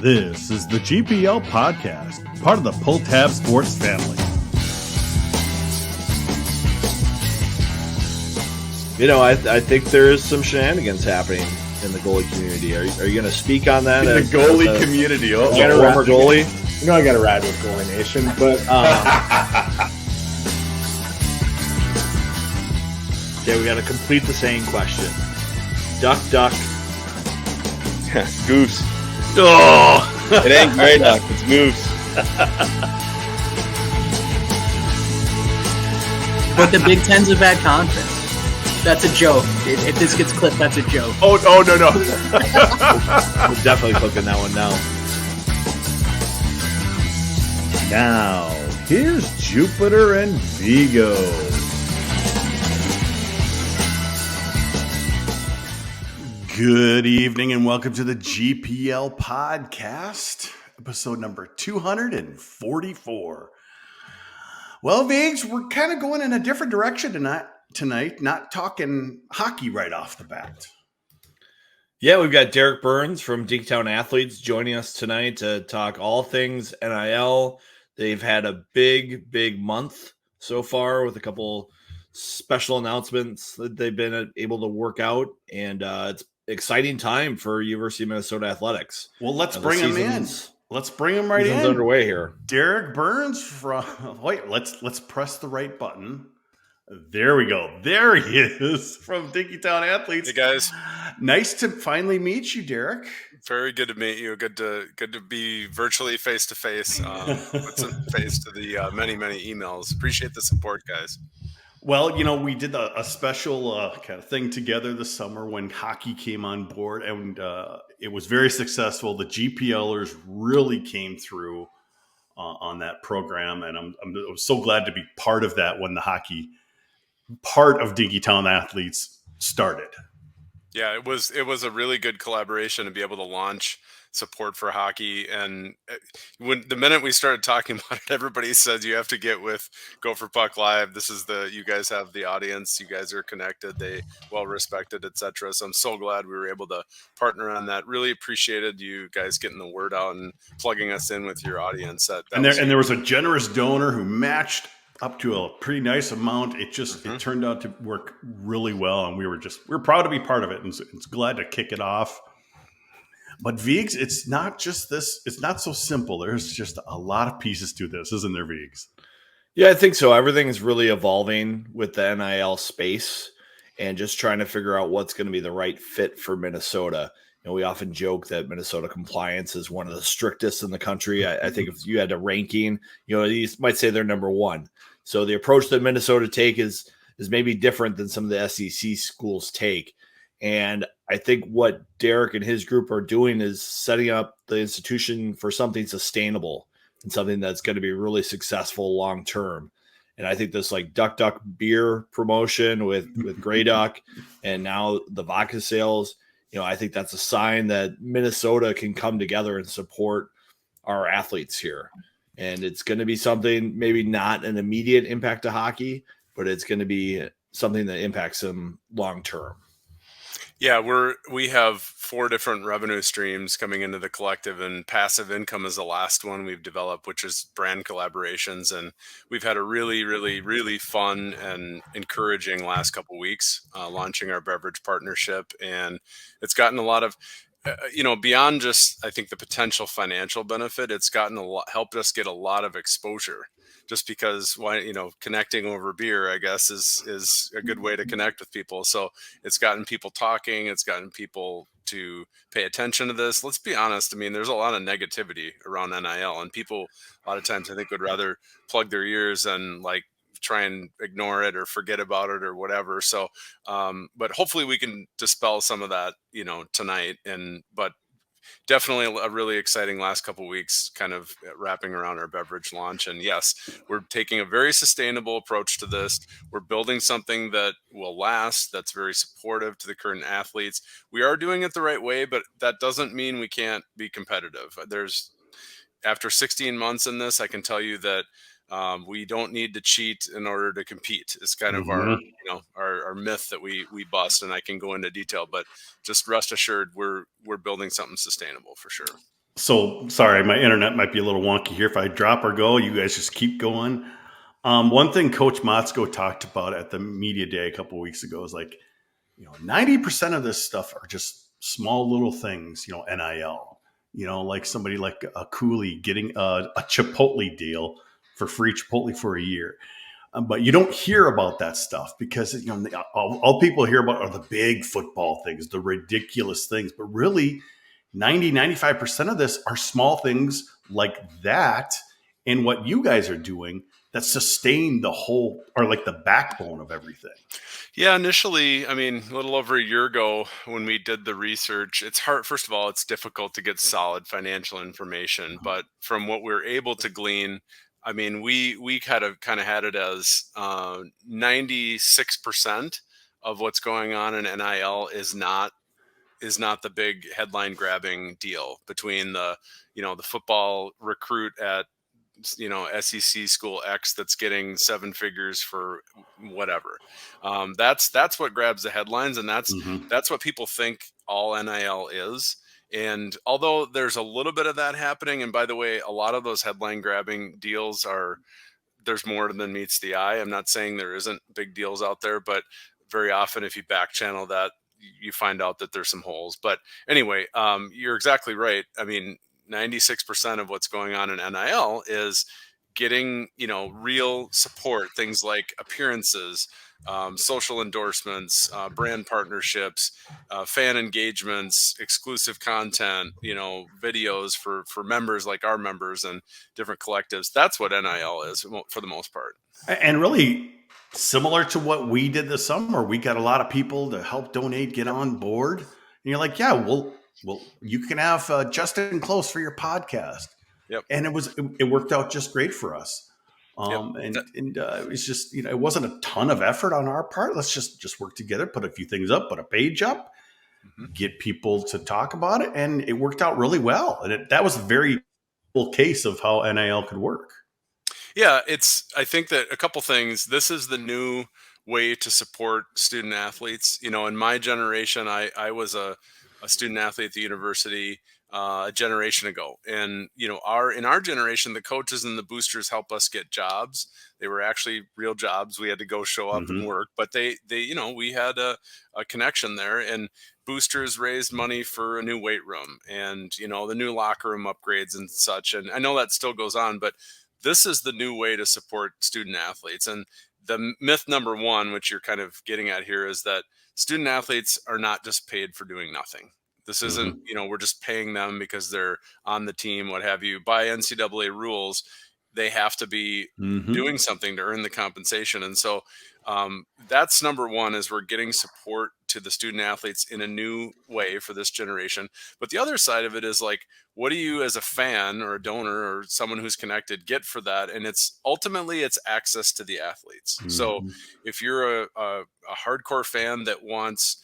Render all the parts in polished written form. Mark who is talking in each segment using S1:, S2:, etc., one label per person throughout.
S1: This is the GPL Podcast, part of the Pull Tab Sports family.
S2: You know, I think there's some shenanigans happening in the goalie community. Are you going to speak on that?
S1: In the goalie community. Oh,
S2: former goalie?
S3: You know I got to ride with Goalie Nation, but...
S2: Okay, we got to complete the same question. Duck, duck.
S4: Goose.
S2: Oh!
S4: It ain't gray duck, it's goose.
S5: But the Big Ten's a bad conference. That's a joke. If this gets clipped, that's a joke.
S1: no.
S2: We're definitely cooking that one now.
S1: Now, here's Jupiter and Vigo. Good evening and welcome to the GPL Podcast, episode number 244. Well, Viggs, we're kind of going in a different direction tonight, not talking hockey right off the bat.
S2: Yeah, we've got Derek Burns from Dinkytown Athletes joining us tonight to talk all things NIL. They've had a big month so far with a couple special announcements that they've been able to work out, and it's exciting time for University of Minnesota athletics.
S1: Well, let's bring him in. Let's bring him right in.
S2: Underway here.
S1: Derek Burns from. Wait, let's press the right button. There we go. There he is from Dinkytown Athletes.
S6: Hey guys,
S1: nice to finally meet you, Derek.
S6: very good to meet you. Good to be virtually face to face. Put some face to the many emails. Appreciate the support, guys.
S1: Well, you know, we did a special kind of thing together this summer when hockey came on board, and it was very successful. The GPLers really came through on that program, and I'm so glad to be part of that when the hockey part of Dinkytown Athletes started.
S6: Yeah, it was a really good collaboration to be able to launch support for hockey. And when the minute we started talking about it, everybody said you have to get with Gopher Puck Live. This is you guys have the audience, you guys are connected, they well respected, etc. So I'm so glad we were able to partner on that. Really appreciated you guys getting the word out and plugging us in with your audience.
S1: There was a generous donor who matched up to a pretty nice amount. It just it turned out to work really well, and we're proud to be part of it, and it's glad to kick it off. But Viggs, it's not just this. It's not so simple. There's just a lot of pieces to this, isn't there, Viggs?
S2: Yeah, I think so. Everything is really evolving with the NIL space and just trying to figure out what's going to be the right fit for Minnesota. You know, we often joke that Minnesota compliance is one of the strictest in the country. I think if you had a ranking, you know, you might say they're number one. So the approach that Minnesota take is maybe different than some of the SEC schools take. And I think what Derek and his group are doing is setting up the institution for something sustainable and something that's going to be really successful long term. And I think this like Duck Duck beer promotion with Grey Duck and now the vodka sales, you know, I think that's a sign that Minnesota can come together and support our athletes here. And it's going to be something, maybe not an immediate impact to hockey, but it's going to be something that impacts them long term.
S6: Yeah, we have 4 different revenue streams coming into the collective, and passive income is the last one we've developed, which is brand collaborations. And we've had a really fun and encouraging last couple of weeks launching our beverage partnership, and it's gotten a lot of beyond just, I think, the potential financial benefit, it's helped us get a lot of exposure. Just because, connecting over beer, I guess, is a good way to connect with people. So it's gotten people talking. It's gotten people to pay attention to this. Let's be honest. I mean, there's a lot of negativity around NIL, and people a lot of times I think would rather plug their ears and try and ignore it or forget about it or whatever. So, but hopefully we can dispel some of that, tonight. But definitely a really exciting last couple of weeks, kind of wrapping around our beverage launch. And yes, we're taking a very sustainable approach to this. We're building something that will last, that's very supportive to the current athletes. We are doing it the right way, but that doesn't mean we can't be competitive. After 16 months in this, I can tell you that we don't need to cheat in order to compete. It's kind of our myth that we bust, and I can go into detail, but just rest assured we're building something sustainable for sure.
S1: So sorry, my internet might be a little wonky here. If I drop or go, you guys just keep going. One thing Coach Motzko talked about at the media day a couple of weeks ago is like, 90% of this stuff are just small little things, NIL, like somebody like a Cooley getting a Chipotle deal for free Chipotle for a year. But you don't hear about that stuff because all people hear about are the big football things, the ridiculous things. But really, 95% of this are small things like that. And what you guys are doing that sustain the whole, or like the backbone of everything.
S6: Yeah, initially, I mean, a little over a year ago when we did the research, it's hard. First of all, it's difficult to get solid financial information, but from what we're able to glean, I mean, we kind of had it as 96% of what's going on in NIL is not the big headline grabbing deal between the football recruit at SEC school X that's getting seven figures for whatever. That's what grabs the headlines, and that's what people think all NIL is. And although there's a little bit of that happening, and by the way, a lot of those headline grabbing deals there's more than meets the eye. I'm not saying there isn't big deals out there, but very often if you back channel that, you find out that there's some holes. But anyway, you're exactly right. I mean, 96% of what's going on in NIL is getting, real support, things like appearances, social endorsements, brand partnerships, fan engagements, exclusive content, videos for members like our members and different collectives. That's what NIL is for the most part.
S1: And really similar to what we did this summer, we got a lot of people to help donate, get on board. And you're like, yeah, well, you can have Justin Close for your podcast.
S6: Yep.
S1: And it worked out just great for us.
S6: Yep.
S1: It was just, it wasn't a ton of effort on our part. Let's just work together, put a few things up, put a page up, get people to talk about it. And it worked out really well. And that was a very cool case of how NIL could work.
S6: Yeah, I think that a couple things. This is the new way to support student athletes. In my generation, I was a student athlete at the university a generation ago, and in our generation, the coaches and the boosters help us get jobs. They were actually real jobs. We had to go show up and work, but they we had a connection there, and boosters raised money for a new weight room and the new locker room upgrades and such. And I know that still goes on, but this is the new way to support student athletes. And the myth number one, which you're kind of getting at here, is that student athletes are not just paid for doing nothing. This isn't, we're just paying them because they're on the team, what have you. By NCAA rules, they have to be doing something to earn the compensation. And so that's number one, is we're getting support to the student athletes in a new way for this generation. But the other side of it is like, what do you as a fan or a donor or someone who's connected get for that? And it's ultimately access to the athletes. So if you're a hardcore fan that wants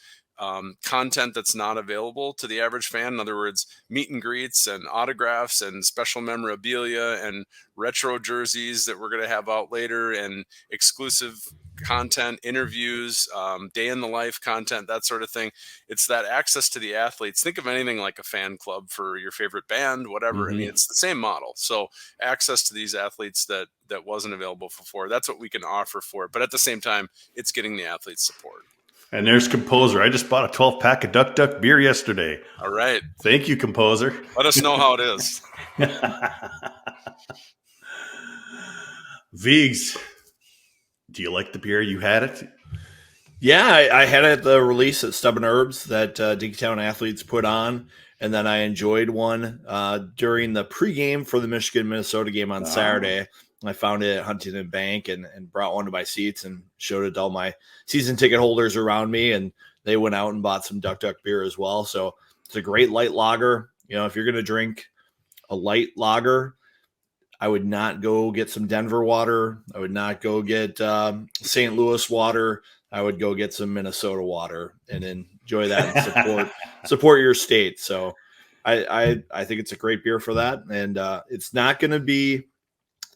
S6: content that's not available to the average fan, in other words, meet and greets and autographs and special memorabilia and retro jerseys that we're going to have out later, and exclusive content, interviews, day in the life content, that sort of thing. It's that access to the athletes. Think of anything like a fan club for your favorite band, whatever. I mean, it's the same model. So access to these athletes that wasn't available before. That's what we can offer for it. But at the same time, it's getting the athletes support.
S1: And there's Composer. I just bought a 12-pack of Duck Duck beer yesterday.
S6: All right.
S1: Thank you, Composer.
S6: Let us know how it is.
S1: Vigs, do you like the beer? You had it?
S2: Yeah, I had it at the release at Stubborn Herbs that Dinkytown Athletes put on. And then I enjoyed one during the pregame for the Michigan-Minnesota game on Saturday. I found it at Huntington Bank and brought one to my seats and showed it to all my season ticket holders around me. And they went out and bought some Duck Duck beer as well. So it's a great light lager. If you're going to drink a light lager, I would not go get some Denver water. I would not go get St. Louis water. I would go get some Minnesota water and enjoy that and support your state. So I think it's a great beer for that. And it's not going to be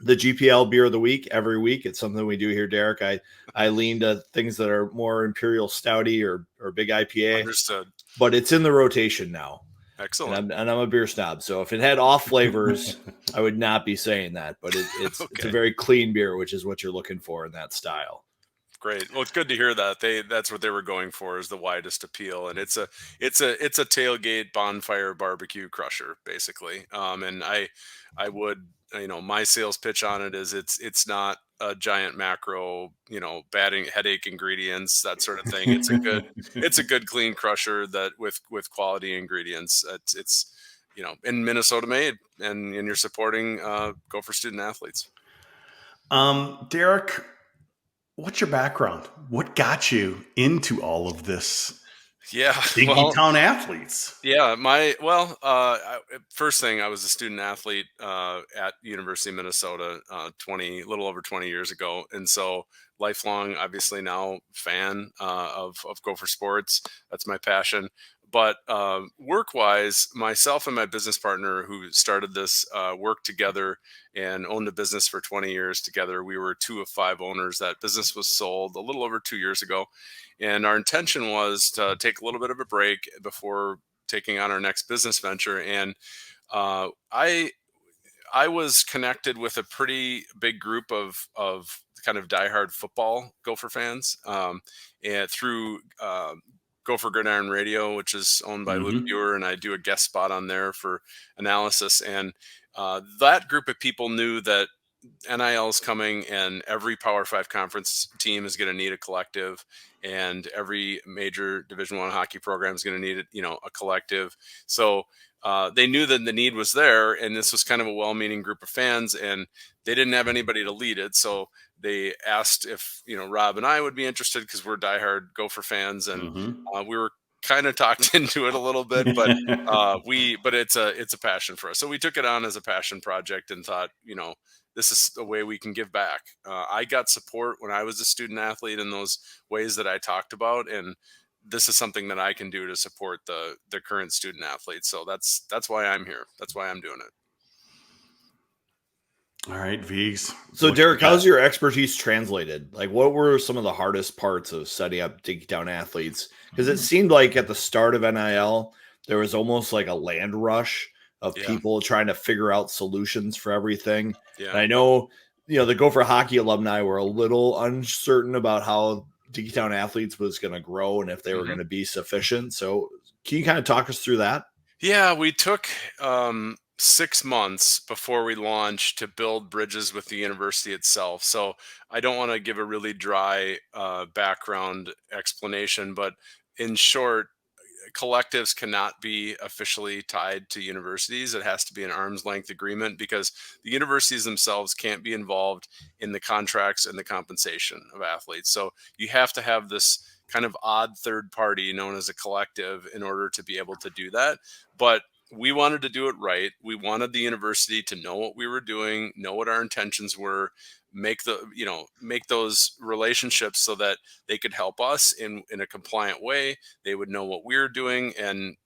S2: the GPL beer of the week every week. It's something we do here, Derek. I lean to things that are more Imperial Stouty or big IPA.
S6: Understood.
S2: But it's in the rotation now.
S6: Excellent.
S2: I'm a beer snob. So if it had off flavors, I would not be saying that. But it's a
S6: Okay.
S2: very clean beer, which is what you're looking for in that style.
S6: Great. Well, it's good to hear that that's what they were going for, is the widest appeal, and it's a tailgate bonfire barbecue crusher basically. And I would, my sales pitch on it is it's not a giant macro, batting headache ingredients, that sort of thing. It's a good clean crusher that with quality ingredients. It's in Minnesota made, and you're supporting Gopher student athletes.
S1: Derek, what's your background? What got you into all of this?
S6: Yeah. Well,
S1: Dinkytown Athletes.
S6: yeah, first thing, I was a student athlete at University of Minnesota, little over 20 years ago, and so lifelong, obviously now fan of Gopher sports. That's my passion. But work wise, myself and my business partner who started this worked together and owned a business for 20 years together. We were 2 of 5 owners. That business was sold a little over 2 years ago. And our intention was to take a little bit of a break before taking on our next business venture. And I was connected with a pretty big group of kind of diehard football Gopher fans, and through Gopher Gridiron Radio, which is owned by Luke Ewer, and I do a guest spot on there for analysis. And that group of people knew that NIL is coming, and every Power 5 conference team is going to need a collective, and every major Division I hockey program is going to need a collective. So they knew that the need was there, and this was kind of a well-meaning group of fans, and they didn't have anybody to lead it. So they asked if Rob and I would be interested, because we're diehard Gopher fans, and we were kind of talked into it a little bit, but it's a passion for us. So we took it on as a passion project and thought, this is a way we can give back. I got support when I was a student athlete in those ways that I talked about, and this is something that I can do to support the current student athletes. So that's why I'm here. That's why I'm doing it.
S1: All right, Vigs.
S2: So Derek, how's your expertise translated? Like, what were some of the hardest parts of setting up Dinkytown Athletes? Because it seemed like at the start of NIL, there was almost like a land rush of people trying to figure out solutions for everything.
S6: Yeah.
S2: And I know, the Gopher hockey alumni were a little uncertain about how Dinkytown Athletes was going to grow and if they were going to be sufficient. So can you kind of talk us through that?
S6: Yeah, we took 6 months before we launched to build bridges with the university itself. So I don't want to give a really dry background explanation, but in short, collectives cannot be officially tied to universities. It has to be an arm's length agreement, because the universities themselves can't be involved in the contracts and the compensation of athletes. So you have to have this kind of odd third party known as a collective in order to be able to do that. But we wanted to do it right. We wanted the university to know what we were doing, know what our intentions were, make those relationships so that they could help us in a compliant way. They would know what we were doing, and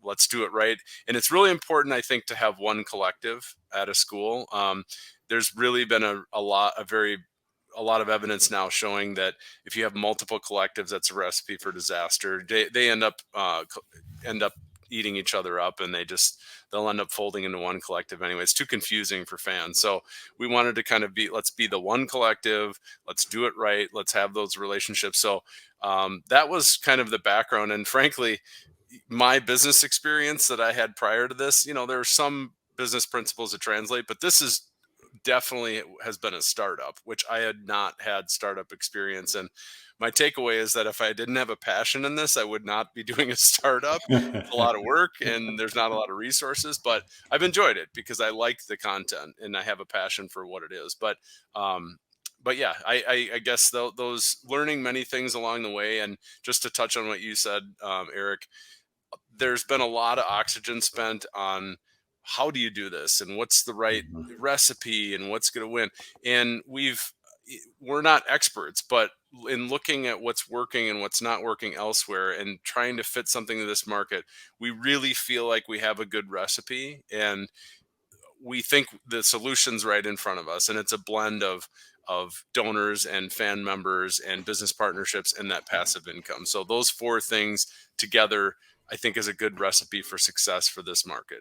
S6: let's do it right. And it's really important, I think, to have one collective at a school. There's really been a lot of evidence now showing that if you have multiple collectives, that's a recipe for disaster. They end up eating each other up, and they'll end up folding into one collective anyway. It's too confusing for fans. So we wanted to kind of let's be the one collective. Let's do it right. Let's have those relationships. So that was kind of the background. And frankly, my business experience that I had prior to this, there are some business principles that translate, but this is definitely has been a startup, which I had not had startup experience. And my takeaway is that if I didn't have a passion in this, I would not be doing a startup. It's a lot of work and there's not a lot of resources, but I've enjoyed it because I like the content and I have a passion for what it is. But yeah, I guess those learning many things along the way. And just to touch on what you said, Eric, there's been a lot of oxygen spent on how do you do this and what's the right recipe and what's going to win. And we're not experts, but in looking at what's working and what's not working elsewhere and trying to fit something to this market, we really feel like we have a good recipe and we think the solution's right in front of us. And it's a blend of donors and fan members and business partnerships and that passive income. So those four things together, I think is a good recipe for success for this market.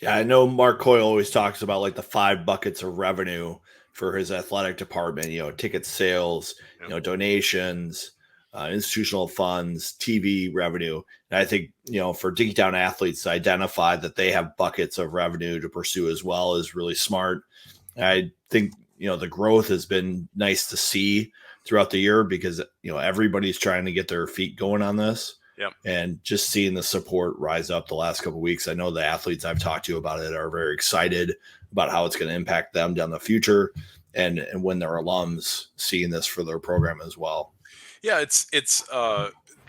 S2: Yeah, I know Mark Coyle always talks about like the 5 buckets of revenue for his athletic department, ticket sales,
S6: Yep.
S2: donations, institutional funds, TV revenue. And I think, for Dinkytown Athletes to identify that they have buckets of revenue to pursue as well is really smart. I think, the growth has been nice to see throughout the year because, everybody's trying to get their feet going on this.
S6: Yep.
S2: And just seeing the support rise up the last couple of weeks. I know the athletes I've talked to about it are very excited about how it's going to impact them down the future. And when they're alums, seeing this for their program as well.
S6: Yeah, it's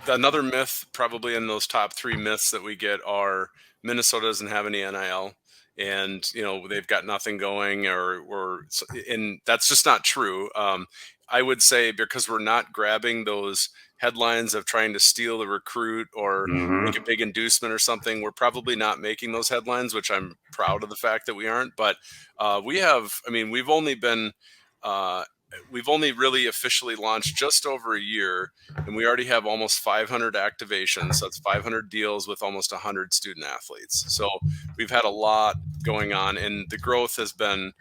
S6: another myth probably in those top 3 myths that we get are Minnesota doesn't have any NIL, and they've got nothing going, and that's just not true. I would say because we're not grabbing those headlines of trying to steal the recruit or make a big inducement or something, we're probably not making those headlines, which I'm proud of the fact that we aren't. But we've only really officially launched just over a year, and we already have almost 500 activations. So that's 500 deals with almost 100 student athletes. So we've had a lot going on, and the growth has been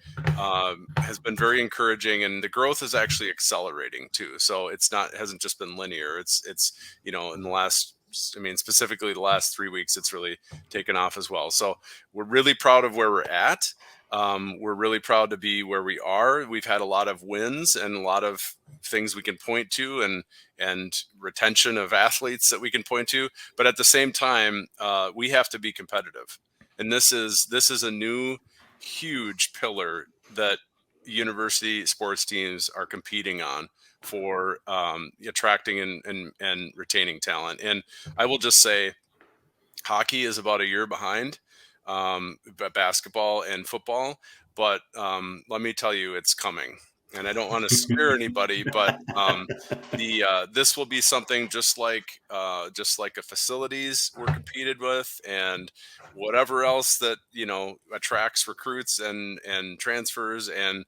S6: very encouraging, and the growth is actually accelerating too. So it hasn't just been linear. It's in the last, specifically the last 3 weeks, it's really taken off as well. So we're really proud of where we're at. We're really proud to be where we are. We've had a lot of wins and a lot of things we can point to, and retention of athletes that we can point to. But at the same time, we have to be competitive. And this is a new huge pillar that university sports teams are competing on for attracting and retaining talent. And I will just say, hockey is about a year behind basketball and football, but let me tell you, it's coming. And I don't want to scare anybody, but this will be something just like a facilities we're competed with, and whatever else that attracts recruits and transfers and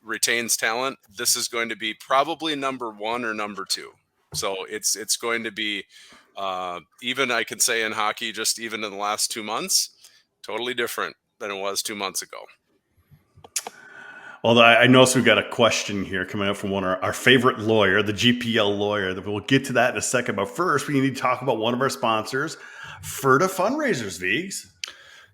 S6: retains talent. This is going to be probably number 1 or number 2. So it's going to be even, I can say, in hockey, just even in the last 2 months, totally different than it was 2 months ago.
S1: Well, I noticed we've got a question here coming up from one of our favorite lawyer, the GPL lawyer. We'll get to that in a second. But first, we need to talk about one of our sponsors, FERTA Fundraisers, Vigs.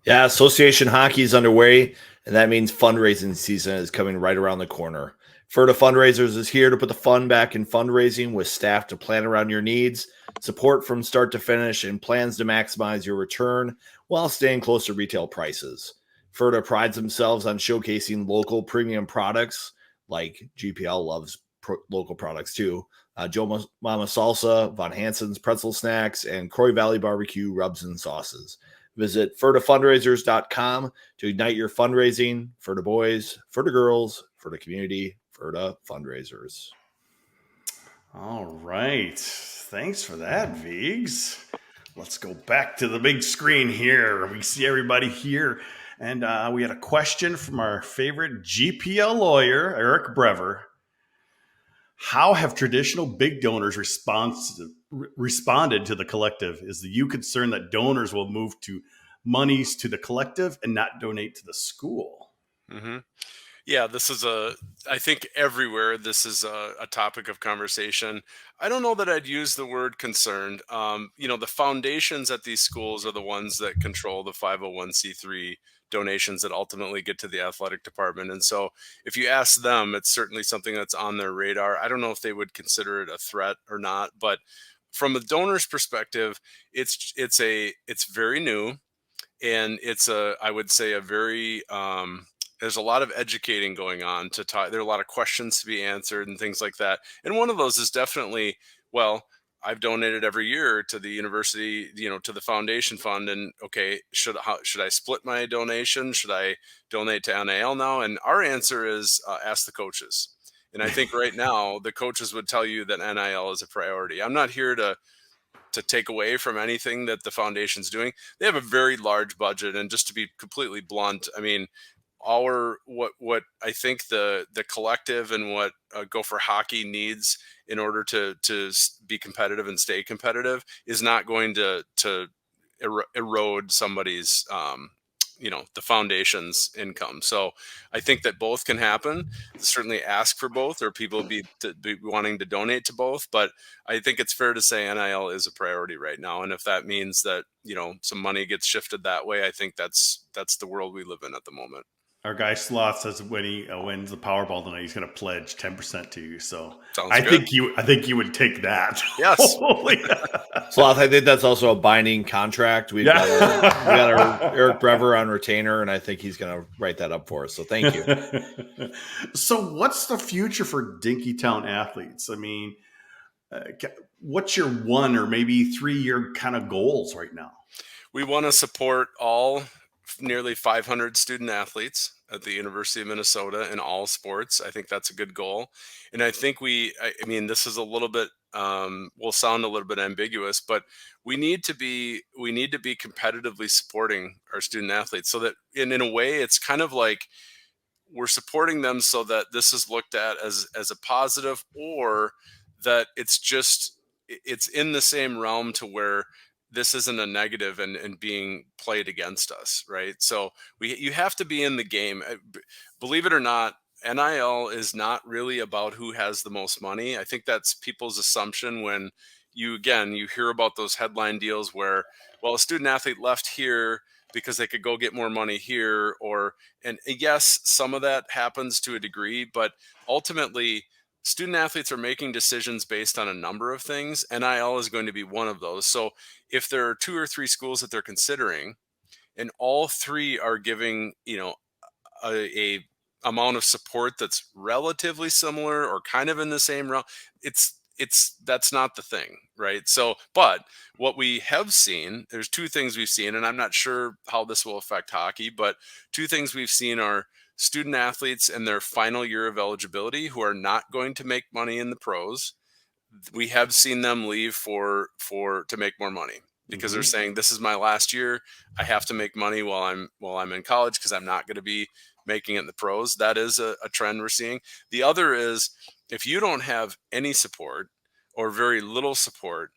S2: Yeah, Association hockey is underway, and that means fundraising season is coming right around the corner. FERTA Fundraisers is here to put the fun back in fundraising with staff to plan around your needs, support from start to finish, and plans to maximize your return while staying close to retail prices. FERTA prides themselves on showcasing local premium products, like GPL loves local products too. Joe Mama Salsa, Von Hansen's Pretzel Snacks, and Croy Valley Barbecue Rubs and Sauces. Visit FERTAfundraisers.com to ignite your fundraising. FERTA boys, FERTA girls, FERTA community, FERTA fundraisers.
S1: All right. Thanks for that, Vigs. Let's go back to the big screen here. We see everybody here. And we had a question from our favorite GPL lawyer, Eric Brever. How have traditional big donors responded to the collective? Is the U concerned that donors will move to monies to the collective and not donate to the school?
S6: Mm-hmm. Yeah, I think everywhere this is a topic of conversation. I don't know that I'd use the word concerned. The foundations at these schools are the ones that control the 501c3 donations that ultimately get to the athletic department. And so if you ask them, it's certainly something that's on their radar. I don't know if they would consider it a threat or not, but from a donor's perspective, it's very new, and I would say a very, there's a lot of educating going on to talk. There are a lot of questions to be answered and things like that. And one of those is definitely, well, I've donated every year to the university, to the foundation fund. And okay, should I split my donation? Should I donate to NIL now? And our answer is ask the coaches. And I think right now the coaches would tell you that NIL is a priority. I'm not here to take away from anything that the foundation's doing. They have a very large budget. And just to be completely blunt, what I think the collective and what Gopher hockey needs in order to be competitive and stay competitive is not going to erode somebody's the foundation's income. So I think that both can happen. Certainly ask for both, or people be wanting to donate to both. But I think it's fair to say NIL is a priority right now. And if that means that, some money gets shifted that way, I think that's the world we live in at the moment.
S1: Our guy Sloth says when he wins the Powerball tonight, he's going to pledge 10% to you. So
S6: Sounds
S1: I
S6: good.
S1: think you would take that.
S6: Yes.
S2: Sloth, I think that's also a binding contract. We got our Eric Brever on retainer, and I think he's going to write that up for us. So thank you.
S1: So what's the future for Dinkytown Athletes? I mean, what's your 1 or maybe 3-year kind of goals right now?
S6: We want to support all nearly 500 student athletes at the University of Minnesota in all sports. I think that's a good goal. And I think I mean, this is a little bit, will sound a little bit ambiguous, but we need to be competitively supporting our student athletes so that in a way, it's kind of like we're supporting them so that this is looked at as a positive, or that it's in the same realm to where this isn't a negative and being played against us, right? So you have to be in the game. Believe it or not, NIL is not really about who has the most money. I think that's people's assumption when you hear about those headline deals where, well, a student athlete left here because they could go get more money here, and yes, some of that happens to a degree, but ultimately student athletes are making decisions based on a number of things. NIL is going to be one of those. So if there are 2 or 3 schools that they're considering and all 3 are giving, a amount of support that's relatively similar or kind of in the same realm, that's not the thing, right? So, but what we have seen, there's 2 things we've seen, and I'm not sure how this will affect hockey, but 2 things we've seen are student athletes in their final year of eligibility who are not going to make money in the pros. We have seen them leave to make more money because they're saying, this is my last year. I have to make money while I'm in college because I'm not going to be making it in the pros. That is a trend we're seeing. The other is, if you don't have any support or very little support,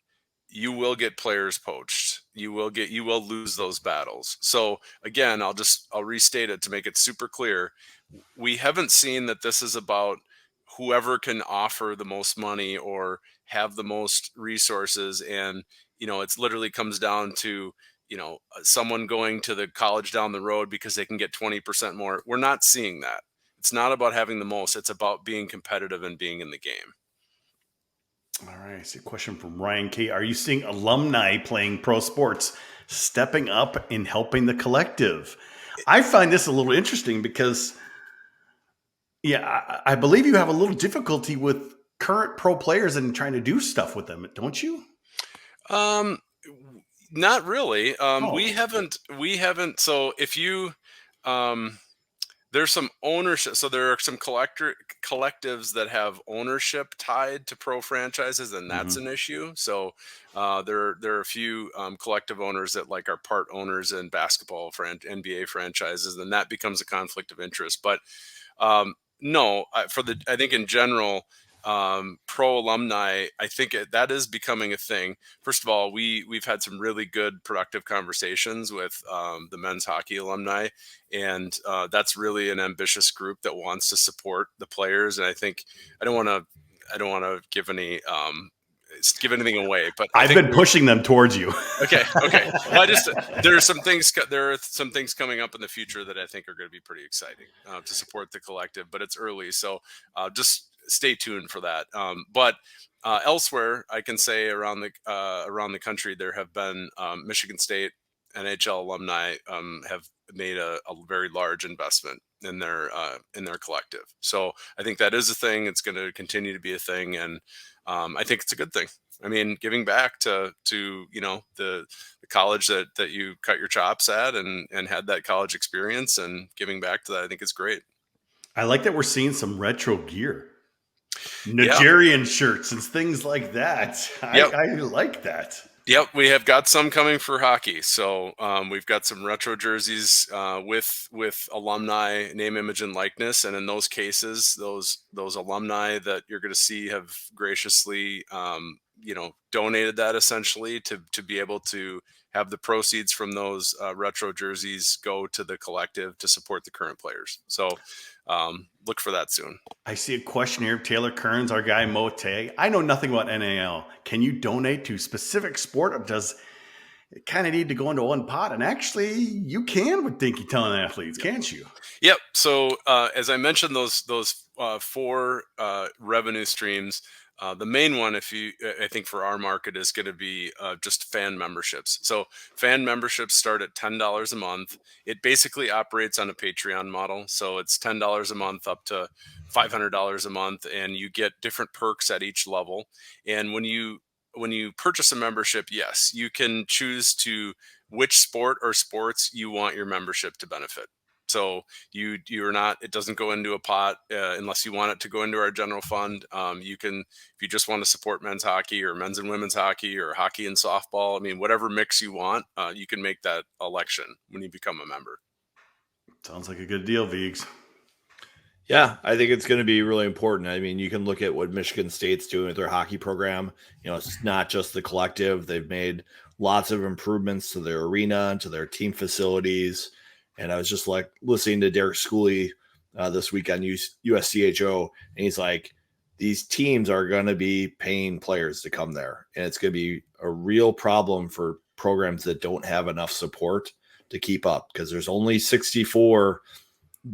S6: you will get players poached. You will lose those battles. So again, I'll restate it to make it super clear. We haven't seen that this is about whoever can offer the most money or have the most resources. And, it's literally comes down to, someone going to the college down the road because they can get 20% more. We're not seeing that. It's not about having the most. It's about being competitive and being in the game.
S1: All right. I see a question from Ryan K. Are you seeing alumni playing pro sports stepping up and helping the collective? I find this a little interesting because, I believe you have a little difficulty with current pro players and trying to do stuff with them, don't you?
S6: Not really. We haven't. So if you, there's some ownership. So there are some collectives that have ownership tied to pro franchises, and that's an issue. So there are a few collective owners that are part owners in basketball NBA franchises, and that becomes a conflict of interest. But no, I think in general, pro alumni, I think that is becoming a thing. First of all, we've had some really good productive conversations with the men's hockey alumni, and that's really an ambitious group that wants to support the players. And I think I don't want to give anything away, but
S1: I've been pushing them towards you.
S6: Okay. Well, there are some things coming up in the future that I think are going to be pretty exciting to support the collective, but it's early, so just stay tuned for that. But elsewhere, I can say around the country, there have been Michigan State NHL alumni have made a very large investment in their collective. So I think that is a thing. It's going to continue to be a thing, and I think it's a good thing. I mean, giving back to the college that you cut your chops at and had that college experience, and giving back to that, I think is great.
S1: I like that we're seeing some retro gear. Nigerian shirts and things like that. I like that.
S6: Yep, we have got some coming for hockey. So we've got some retro jerseys with alumni name, image, and likeness. And in those cases, those alumni that you're going to see have graciously, donated that essentially to be able to have the proceeds from those retro jerseys go to the collective to support the current players. So look for that soon.
S1: I see a question here. Taylor Kearns, our guy Mote. I know nothing about NAL. Can you donate to specific sport, or does it kind of need to go into one pot? And actually, you can with Dinkytown Athletes, can't you?
S6: Yep. So as I mentioned, those four revenue streams. The main one, I think for our market, is going to be just fan memberships. So fan memberships start at $10 a month. It basically operates on a Patreon model. So it's $10 a month up to $500 a month, and you get different perks at each level. And when you purchase a membership, yes, you can choose to which sport or sports you want your membership to benefit. So you're not, it doesn't go into a pot unless you want it to go into our general fund. You can, if you just want to support men's hockey or men's and women's hockey or hockey and softball, I mean, whatever mix you want, you can make that election when you become a member.
S1: Sounds like a good deal, Viggs.
S2: Yeah, I think it's going to be really important. I mean, you can look at what Michigan State's doing with their hockey program. It's not just the collective. They've made lots of improvements to their arena, to their team facilities. And I was just like listening to Derek Schooley this week on USCHO, and he's like, these teams are going to be paying players to come there. And it's going to be a real problem for programs that don't have enough support to keep up, because there's only 64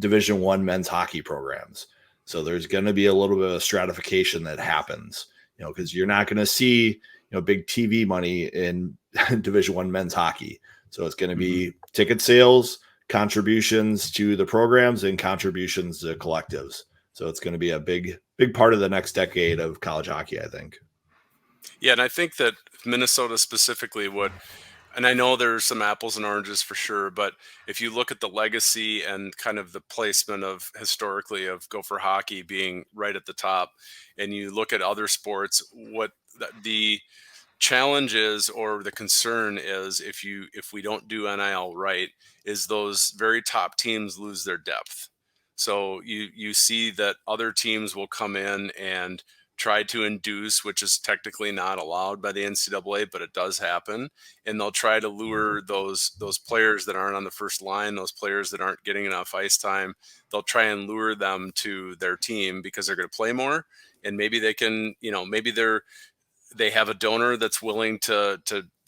S2: Division I men's hockey programs. So there's going to be a little bit of stratification that happens, because you're not going to see, big TV money in Division I men's hockey. So it's going to be ticket sales, contributions to the programs, and contributions to collectives. So it's going to be a big part of the next decade of college hockey, I think.
S6: Yeah. And I think that Minnesota specifically and I know there's some apples and oranges for sure, but if you look at the legacy and kind of the placement of historically of Gopher hockey being right at the top, and you look at other sports, what the challenge is, or the concern is, if we don't do NIL right, is those very top teams lose their depth. So you see that other teams will come in and try to induce, which is technically not allowed by the NCAA, but it does happen. And they'll try to lure those players that aren't on the first line, those players that aren't getting enough ice time. They'll try and lure them to their team because they're going to play more. And maybe they can, maybe they have a donor that's willing to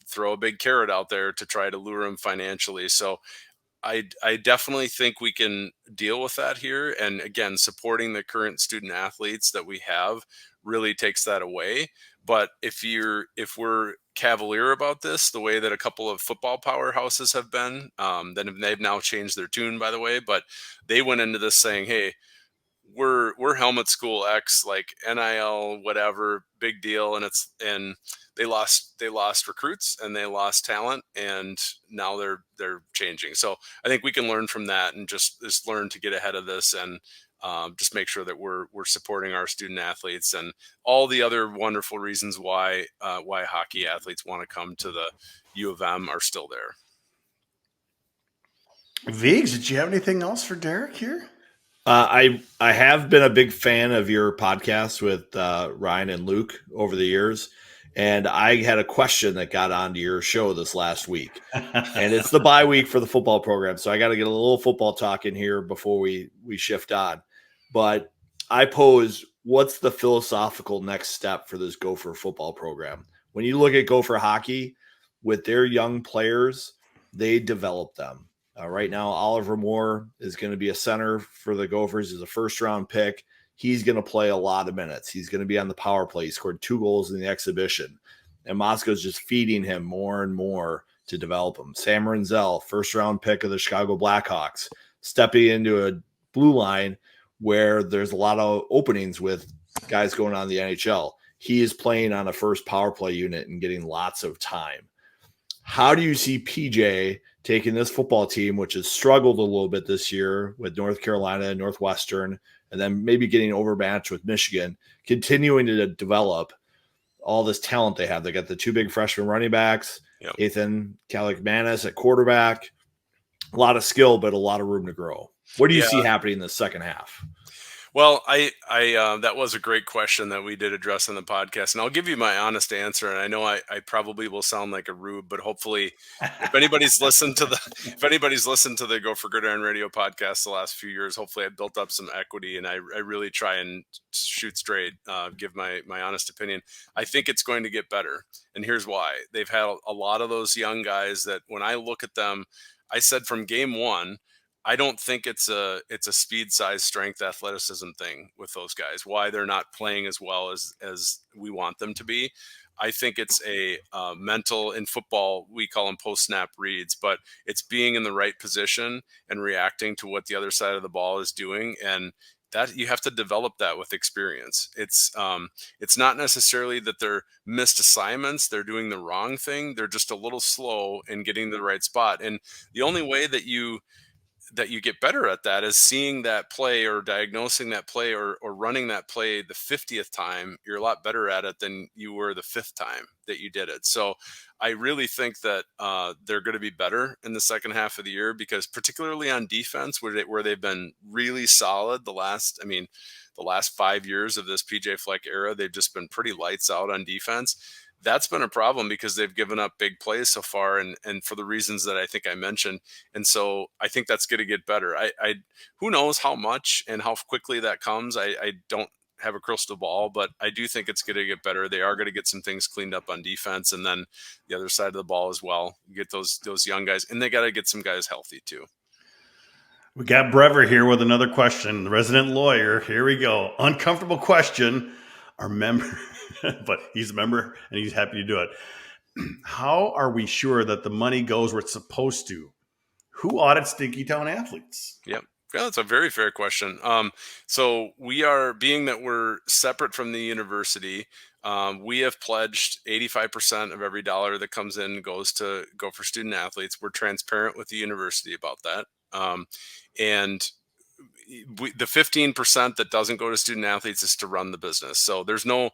S6: throw a big carrot out there to try to lure them financially. So I definitely think we can deal with that here. And again, supporting the current student athletes that we have really takes that away. But if we're cavalier about this, the way that a couple of football powerhouses have been, then they've now changed their tune, by the way, but they went into this saying, hey, we're Helmet School X, like NIL, whatever, big deal. And they lost recruits and they lost talent, and now they're changing. So I think we can learn from that and just learn to get ahead of this, and just make sure that we're supporting our student athletes and all the other wonderful reasons why hockey athletes want to come to the U of M are still there.
S1: Viggs, did you have anything else for Derek here?
S2: I have been a big fan of your podcast with Ryan and Luke over the years, and I had a question that got onto your show this last week, and it's the bye week for the football program, so I got to get a little football talk in here before we shift on. But I pose, what's the philosophical next step for this Gopher football program? When you look at Gopher hockey, with their young players, they develop them. Right now, Oliver Moore is going to be a center for the Gophers. He's a first-round pick. He's going to play a lot of minutes. He's going to be on the power play. He scored 2 goals in the exhibition. And Moscow's just feeding him more and more to develop him. Sam Renzel, first-round pick of the Chicago Blackhawks, stepping into a blue line where there's a lot of openings with guys going on in the NHL. He is playing on a first power play unit and getting lots of time. How do you see PJ taking this football team, which has struggled a little bit this year with North Carolina and Northwestern, and then maybe getting overmatched with Michigan, continuing to develop all this talent they have. They got the 2 big freshman running backs,
S6: Yep.
S2: Ethan Kalikmanis at quarterback. A lot of skill, but a lot of room to grow. What do you see happening in the second half?
S6: Well, I that was a great question that we did address on the podcast, and I'll give you my honest answer. And I know I probably will sound like a rube, but hopefully, if anybody's listened to the Go for Gridiron Radio podcast the last few years, hopefully I built up some equity, and I really try and shoot straight, give my honest opinion. I think it's going to get better, and here's why. They've had a lot of those young guys that when I look at them, I said from game one, I don't think it's a speed, size, strength, athleticism thing with those guys. Why they're not playing as well as we want them to be. I think it's a mental. In football, we call them post snap reads, but it's being in the right position and reacting to what the other side of the ball is doing, and that you have to develop that with experience. It's not necessarily that they're missed assignments. They're doing the wrong thing. They're just a little slow in getting to the right spot, and the only way that you get better at that is seeing that play or diagnosing that play or running that play the 50th time. You're a lot better at it than you were the 5th time that you did it. So I really think that they're going to be better in the second half of the year, because particularly on defense, where they've been really solid the last 5 years of this PJ Fleck era, they've just been pretty lights out on defense. That's been a problem because they've given up big plays so far, and for the reasons that I think I mentioned. And so I think that's going to get better. I who knows how much and how quickly that comes. I don't have a crystal ball, but I do think it's going to get better. They are going to get some things cleaned up on defense, and then the other side of the ball as well. You get those young guys, and they got to get some guys healthy too.
S1: We got Brever here with another question. The resident lawyer. Here we go. Uncomfortable question. Our member, but he's a member and he's happy to do it. How are we sure that the money goes where it's supposed to? Who audits Dinkytown Athletes?
S6: Yep. Yeah, that's a very fair question. So we are, being that we're separate from the university, we have pledged 85% of every dollar that comes in goes to Gopher student athletes. We're transparent with the university about that. And the 15% that doesn't go to student athletes is to run the business. So there's no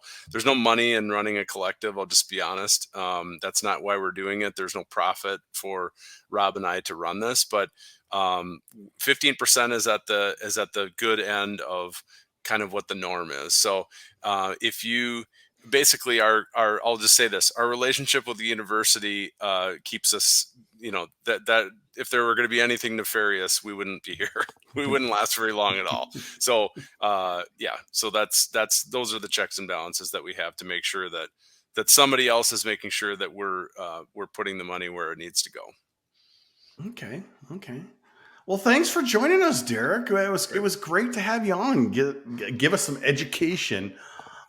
S6: money in running a collective. I'll just be honest. That's not why we're doing it. There's no profit for Rob and I to run this, but 15% is at the good end of kind of what the norm is. So if you basically I'll just say this, our relationship with the university keeps us, that if there were going to be anything nefarious, we wouldn't be here. We wouldn't last very long at all. So so that's those are the checks and balances that we have to make sure that somebody else is making sure that we're putting the money where it needs to go.
S1: Okay. Well, thanks for joining us, Derek. It was great to have you on. Give us some education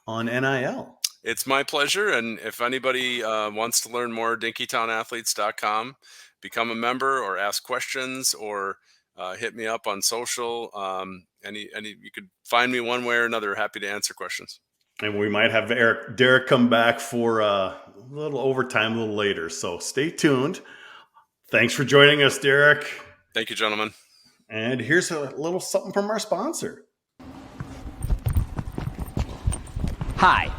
S1: on NIL.
S6: It's my pleasure. And if anybody wants to learn more, dinkytownathletes.com, become a member or ask questions or hit me up on social. You could find me one way or another. Happy to answer questions.
S1: And we might have Derek come back for a little overtime a little later. So stay tuned. Thanks for joining us, Derek.
S6: Thank you, gentlemen.
S1: And here's a little something from our sponsor.
S7: Hi,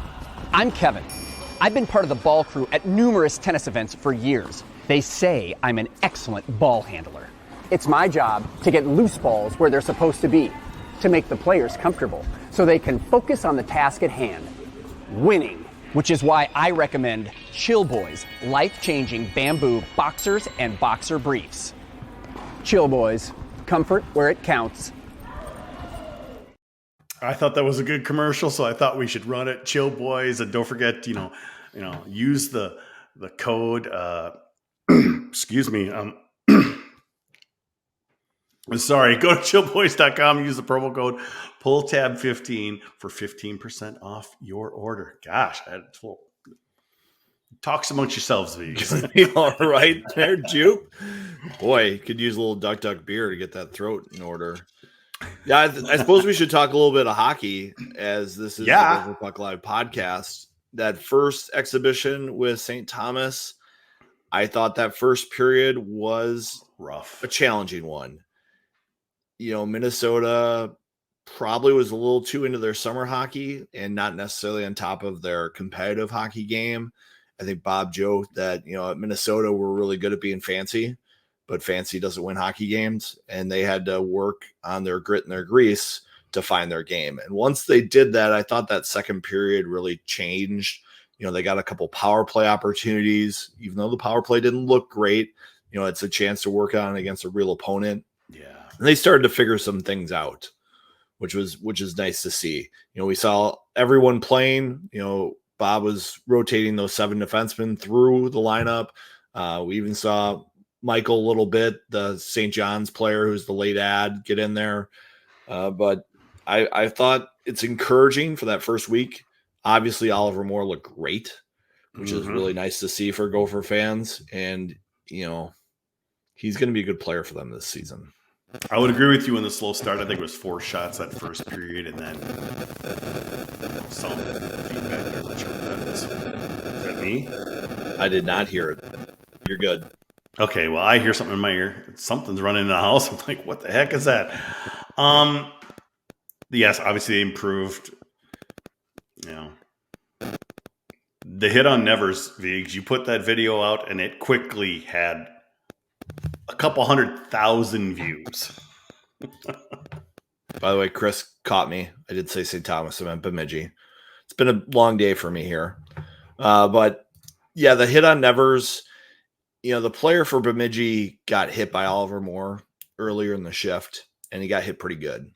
S7: I'm Kevin. I've been part of the ball crew at numerous tennis events for years. They say I'm an excellent ball handler. It's my job to get loose balls where they're supposed to be, to make the players comfortable, so they can focus on the task at hand, winning. Which is why I recommend Chill Boys life-changing bamboo boxers and boxer briefs. Chill Boys, comfort where it counts.
S1: I thought that was a good commercial, so I thought we should run it. Chill Boys, and don't forget, use the code. Excuse me. Sorry, go to chillboys.com, use the promo code PULLTAB15 for 15% off your order. Gosh, talks amongst yourselves, these.
S2: All right, there, Jupe. Boy, could use a little duck beer to get that throat in order. Yeah, I suppose we should talk a little bit of hockey, as this is the Gopher Puck Live podcast. That first exhibition with St. Thomas, I thought that first period was
S1: rough,
S2: a challenging one. Minnesota probably was a little too into their summer hockey and not necessarily on top of their competitive hockey game. I think Bob joked that, at Minnesota, we're really good at being fancy, but fancy doesn't win hockey games. And they had to work on their grit and their grease to find their game. And once they did that, I thought that second period really changed. They got a couple power play opportunities, even though the power play didn't look great. It's a chance to work on against a real opponent.
S1: Yeah.
S2: And they started to figure some things out, which is nice to see. We saw everyone playing. Bob was rotating those 7 defensemen through the lineup. We even saw Michael a little bit, the St. John's player who's the late ad, get in there. But I thought it's encouraging for that first week. Obviously, Oliver Moore looked great, which is really nice to see for Gopher fans. And, he's going to be a good player for them this season.
S1: I would agree with you in the slow start. I think it was 4 shots that first period, and then some feedback there. Not sure what that is. Is that me?
S2: I did not hear it. You're good.
S1: Okay, well, I hear something in my ear. Something's running in the house. I'm like, what the heck is that? Yes, obviously they improved. The hit on Nevers, Viggs, you put that video out, and it quickly had a couple 100,000 views.
S2: By the way, Chris caught me. I did say St. Thomas. I meant Bemidji. It's been a long day for me here. But, yeah, the hit on Nevers, the player for Bemidji got hit by Oliver Moore earlier in the shift, and he got hit pretty good.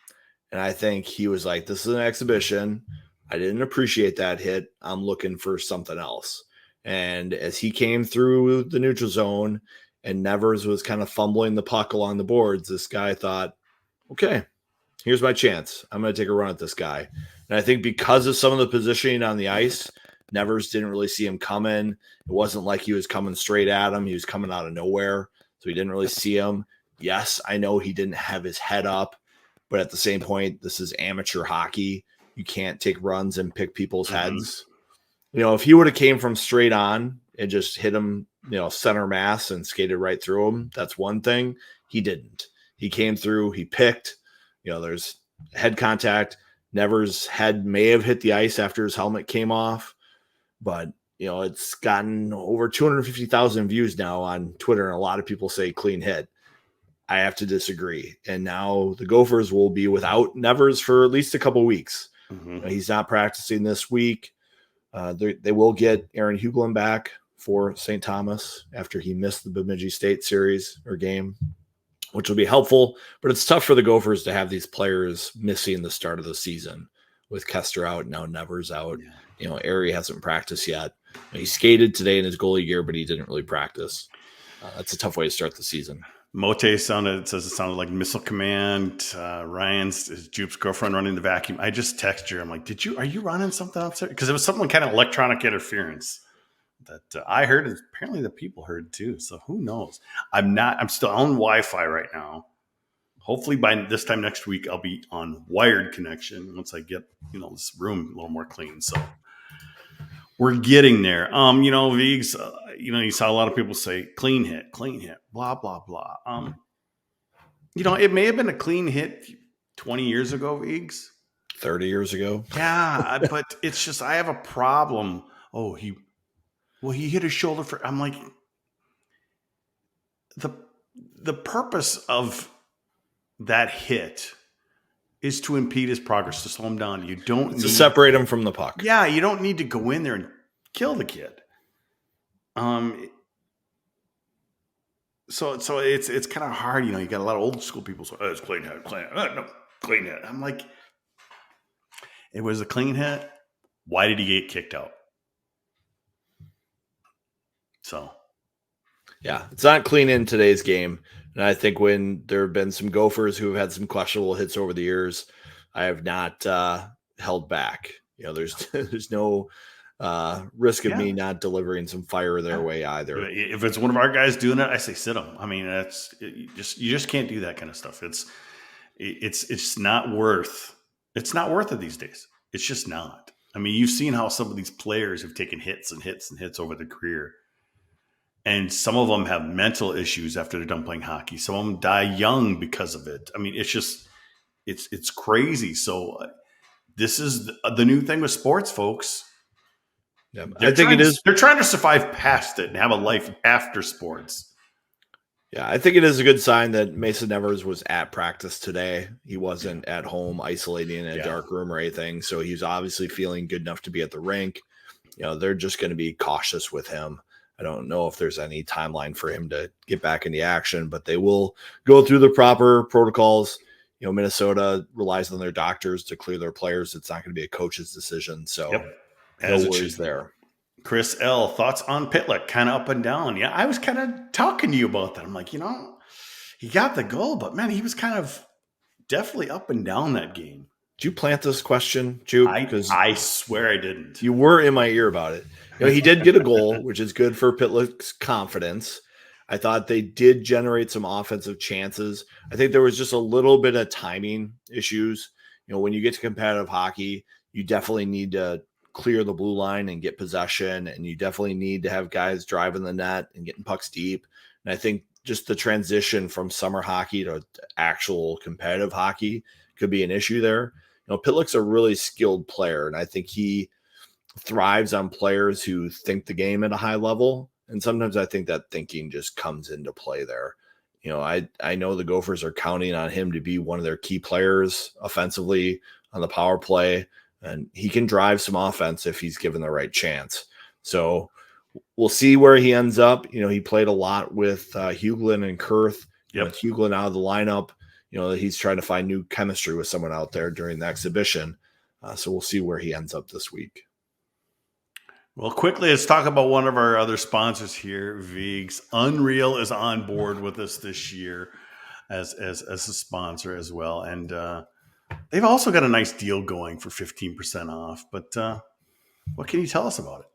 S2: And I think he was like, this is an exhibition. I didn't appreciate that hit. I'm looking for something else. And as he came through the neutral zone and Nevers was kind of fumbling the puck along the boards, this guy thought, okay, here's my chance. I'm going to take a run at this guy. And I think because of some of the positioning on the ice, Nevers didn't really see him coming. It wasn't like he was coming straight at him. He was coming out of nowhere. So he didn't really see him. Yes, I know he didn't have his head up, but at the same point, this is amateur hockey. You can't take runs and pick people's heads. If he would have came from straight on and just hit him, center mass and skated right through him, that's one thing. He didn't. He came through, he picked, there's head contact. Nevers' head may have hit the ice after his helmet came off, but, it's gotten over 250,000 views now on Twitter, and a lot of people say clean hit. I have to disagree. And now the Gophers will be without Nevers for at least a couple weeks. He's not practicing this week. They will get Aaron Huglin back for St. Thomas after he missed the Bemidji State series or game, which will be helpful. But it's tough for the Gophers to have these players missing the start of the season with Kester out, now Nevers out. Airy hasn't practiced yet. He skated today in his goalie gear, but he didn't really practice. That's a tough way to start the season.
S1: Mote says it sounded like Missile Command. Ryan's Jupe's girlfriend running the vacuum. I just texted her. I'm like, are you running something upstairs? Because it was something kind of electronic interference that I heard, and apparently the people heard too. So who knows? I'm still on Wi-Fi right now. Hopefully by this time next week, I'll be on wired connection once I get, this room a little more clean. So we're getting there. Viggs, you saw a lot of people say clean hit, blah, blah, blah. It may have been a clean hit 20 years ago, Viggs.
S2: 30 years ago.
S1: Yeah, but it's just, I have a problem. Oh, he hit his shoulder I'm like, the purpose of that hit is to impede his progress, to slow him down. You don't need
S2: to separate him from the puck.
S1: Yeah, you don't need to go in there and kill the kid. So it's kind of hard, you got a lot of old school people say, oh, it's clean hit. No, clean hit. I'm like, it was a clean hit. Why did he get kicked out? So,
S2: yeah, it's not clean in today's game. And I think when there have been some Gophers who have had some questionable hits over the years, I have not held back. There's no risk of me not delivering some fire their way either.
S1: If it's one of our guys doing it, I say sit him. I mean, you just can't do that kind of stuff. It's not worth it these days. It's just not. I mean, you've seen how some of these players have taken hits and hits and hits over their career. And some of them have mental issues after they're done playing hockey. Some of them die young because of it. I mean, it's It's crazy. So this is the new thing with sports, folks.
S2: Yeah, I think it is.
S1: They're trying to survive past it and have a life after sports.
S2: Yeah, I think it is a good sign that Mason Nevers was at practice today. He wasn't at home isolating in a dark room or anything. So he's obviously feeling good enough to be at the rink. They're just going to be cautious with him. I don't know if there's any timeline for him to get back in the action, but they will go through the proper protocols. Minnesota relies on their doctors to clear their players. It's not going to be a coach's decision. So no worries there.
S1: Chris L., thoughts on Pitlick? Kind of up and down. Yeah, I was kind of talking to you about that. I'm like, he got the goal, but man, he was kind of definitely up and down that game.
S2: Did you plant this question, Juke?
S1: I swear I didn't.
S2: You were in my ear about it. He did get a goal, which is good for Pitlick's confidence. I thought they did generate some offensive chances. I think there was just a little bit of timing issues. When you get to competitive hockey, you definitely need to clear the blue line and get possession, and you definitely need to have guys driving the net and getting pucks deep. And I think just the transition from summer hockey to actual competitive hockey could be an issue there. Pitlick's a really skilled player, and I think he thrives on players who think the game at a high level. And sometimes I think that thinking just comes into play there. I know the Gophers are counting on him to be one of their key players offensively on the power play, and he can drive some offense if he's given the right chance. So we'll see where he ends up. He played a lot with Huglin and Kurth. With Huglin out of the lineup, he's trying to find new chemistry with someone out there during the exhibition. So we'll see where he ends up this week.
S1: Well, quickly, let's talk about one of our other sponsors here, Vigs. Unreal is on board with us this year as a sponsor as well. And they've also got a nice deal going for 15% off. But what can you tell us about it?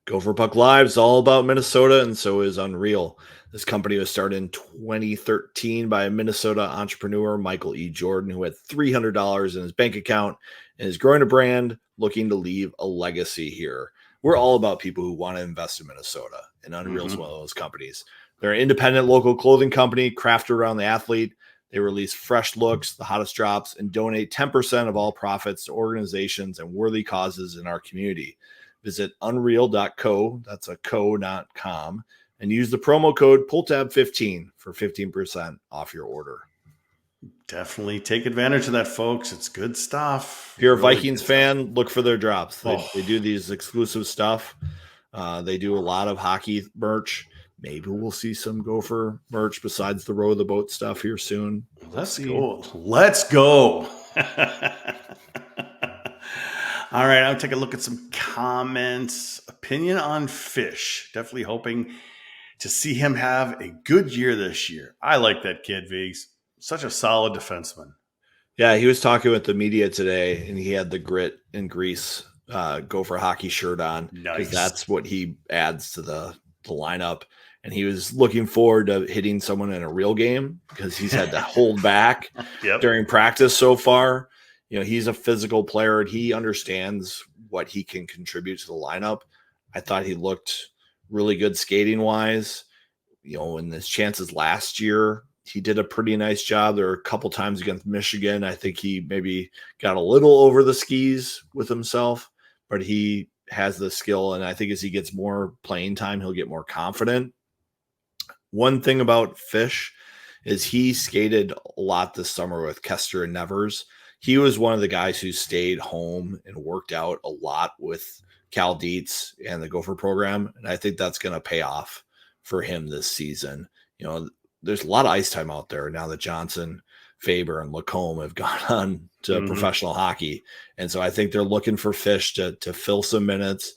S2: Gopher Puck Live is all about Minnesota, and so is Unreal. This company was started in 2013 by a Minnesota entrepreneur, Michael E. Jordan, who had $300 in his bank account and is growing a brand looking to leave a legacy here. We're all about people who want to invest in Minnesota, and Unreal is one of those companies. They're an independent local clothing company crafted around the athlete. They release fresh looks, the hottest drops, and donate 10% of all profits to organizations and worthy causes in our community. Visit unreal.co, that's a co, not com, and use the promo code PULLTAB15 for 15% off your order.
S1: Definitely take advantage of that, folks. It's good stuff.
S2: If you're a Vikings fan, look for their drops. They do these exclusive stuff. They do a lot of hockey merch. Maybe we'll see some Gopher merch besides the row of the boat stuff here soon.
S1: Let's go. Let's go. All right, I'll take a look at some comments. Opinion on Fish. Definitely hoping to see him have a good year this year. I like that kid, Vigs. Such a solid defenseman.
S2: Yeah, he was talking with the media today, and he had the grit and grease Gopher hockey shirt on.
S1: Nice.
S2: That's what he adds to the lineup. And he was looking forward to hitting someone in a real game because he's had to hold back during practice so far. He's a physical player, and he understands what he can contribute to the lineup. I thought he looked really good skating-wise. In his chances last year, he did a pretty nice job. There were a couple times against Michigan. I think he maybe got a little over the skis with himself, but he has the skill. And I think as he gets more playing time, he'll get more confident. One thing about Fish is he skated a lot this summer with Kester and Nevers. He was one of the guys who stayed home and worked out a lot with Cal Dietz and the Gopher program. And I think that's going to pay off for him this season. There's a lot of ice time out there now that Johnson, Faber, and Lacombe have gone on to professional hockey. And so I think they're looking for Fish to fill some minutes,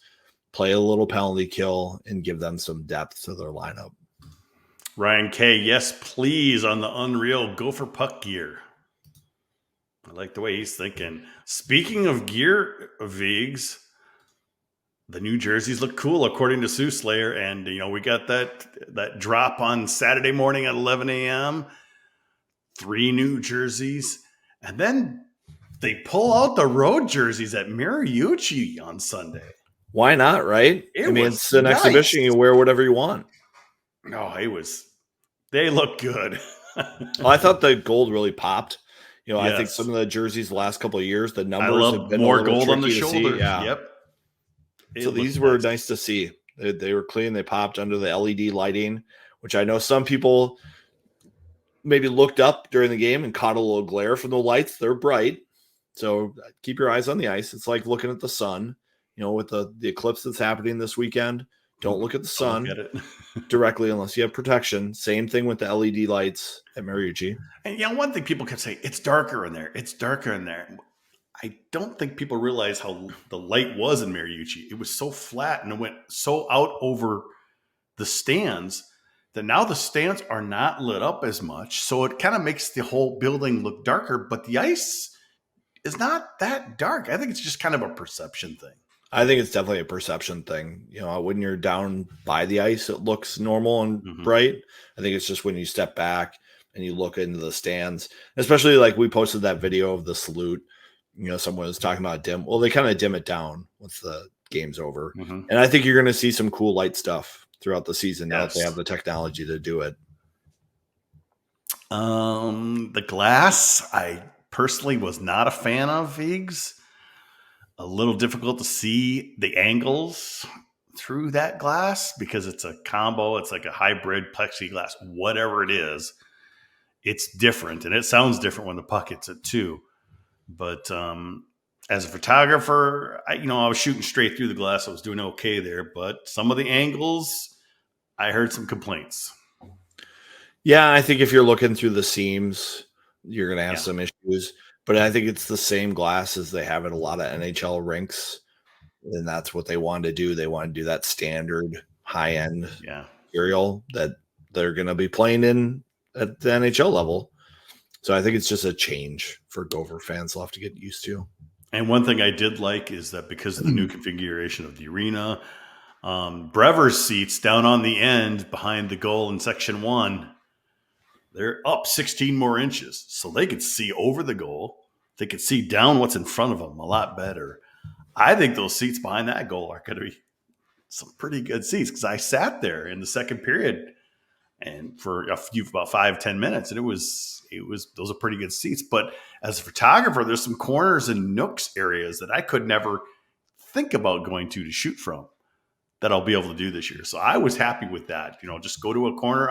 S2: play a little penalty kill, and give them some depth to their lineup.
S1: Ryan K., yes, please, on the Unreal Gopher Puck gear. I like the way he's thinking. Speaking of gear, Vigs, the new jerseys look cool, according to Sue Slayer. And, we got that drop on Saturday morning at 11 a.m. 3 new jerseys. And then they pull out the road jerseys at Mariucci on Sunday.
S2: Why not, right? It's an exhibition. You wear whatever you want.
S1: No, they look good.
S2: Well, I thought the gold really popped. I think
S1: Yes.
S2: some of the jerseys the last couple of years, the
S1: I
S2: numbers have
S1: love
S2: been a
S1: more
S2: little
S1: gold on the
S2: tricky to see.
S1: shoulder.
S2: Yeah.
S1: Yep. It
S2: So
S1: looked
S2: these were
S1: nice.
S2: nice to see. They were clean. They popped under the LED lighting, which I know some people maybe looked up during the game and caught a little glare from the lights. They're bright. So keep your eyes on the ice. It's like looking at the sun, with the eclipse that's happening this weekend. Don't look at the
S1: Don't
S2: sun
S1: look at it.
S2: directly unless you have protection. Same thing with the LED lights at Mariucci.
S1: And one thing people kept saying, it's darker in there. It's darker in there. I don't think people realize how the light was in Mariucci. It was so flat and it went so out over the stands that now the stands are not lit up as much. So it kind of makes the whole building look darker, but the ice is not that dark. I think it's just kind of a perception thing.
S2: I think it's definitely a perception thing. When you're down by the ice, it looks normal and bright. I think it's just when you step back and you look into the stands, especially like we posted that video of the salute. Someone was talking about dim. Well, they kind of dim it down once the game's over. And I think you're going to see some cool light stuff throughout the season now that they have the technology to do it.
S1: The glass, I personally was not a fan of, Viggs. A little difficult to see the angles through that glass because it's a combo. It's like a hybrid plexiglass, whatever it is. It's different, and it sounds different when the puck hits it too. But as a photographer, I was shooting straight through the glass. I was doing okay there, but some of the angles, I heard some complaints.
S2: Yeah, I think if you're looking through the seams, you're going to have some issues. But I think it's the same glass as they have at a lot of NHL rinks. And that's what they wanted to do. They want to do that standard high-end material that they're going to be playing in at the NHL level. So I think it's just a change for Gopher fans. They'll have to get used to.
S1: And one thing I did like is that because of the new configuration of the arena, Brever's seats down on the end behind the goal in section 1, they're up 16 more inches. So they could see over the goal. They could see down what's in front of them a lot better. I think those seats behind that goal are going to be some pretty good seats because I sat there in the second period and for about 5-10 minutes, and it was those are pretty good seats. But as a photographer, there's some corners and nooks areas that I could never think about going to shoot from that I'll be able to do this year. So I was happy with that. Just go to a corner